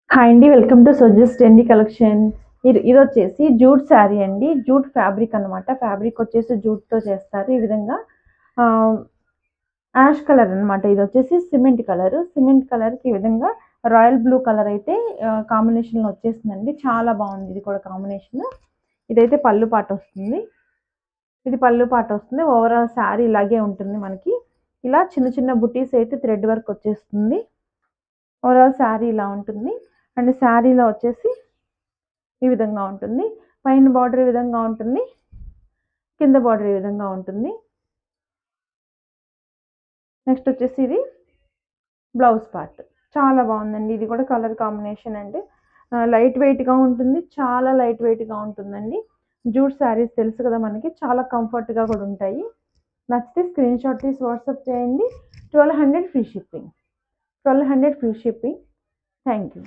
Hi అండి. Welcome to suggest trendy collection. ఇదొచ్చేసి jute sari అండి. జూట్ ఫ్యాబ్రిక్ అనమాట. ఫ్యాబ్రిక్ వచ్చేసి జూట్‌తో చేస్తారు. ఈ విధంగా ఆహ్, యాష్ కలర్ అనమాట. ఇదొచ్చేసి సిమెంట్ కలరు. సిమెంట్ కలర్‌కి ఈ విధంగా రాయల్ బ్లూ కలర్ అయితే కాంబినేషన్‌లో వచ్చేసిందండి. చాలా బాగుంది ఇది కూడా కాంబినేషన్. ఇదైతే పళ్ళు పాటొస్తుంది. ఇది పళ్ళు పాటొస్తుంది. ఓవరాల్ శారీ ఇలాగే ఉంటుంది మనకి. ఇలా చిన్న చిన్న బుటీస్ అయితే థ్రెడ్ వర్క్ వచ్చేస్తుంది. ఓవరాల్ శారీ ఇలా ఉంటుంది. అండ్ శారీలో వచ్చేసి ఈ విధంగా ఉంటుంది. పైన బార్డర్ ఈ విధంగా ఉంటుంది. కింద బార్డర్ ఈ విధంగా ఉంటుంది. నెక్స్ట్ వచ్చేసి ఇది బ్లౌజ్ పార్ట్. చాలా బాగుందండి. ఇది కూడా కలర్ కాంబినేషన్ అండి. లైట్ వెయిట్‌గా ఉంటుంది. చాలా లైట్ వెయిట్‌గా ఉంటుందండి. జూట్ శారీస్ తెలుసు కదా మనకి. చాలా కంఫర్ట్‌గా కూడా ఉంటాయి. నచ్చితే స్క్రీన్‌షాట్ తీసి వాట్సాప్ చేయండి. 1200 free shipping. 1200 free shipping. Thank you.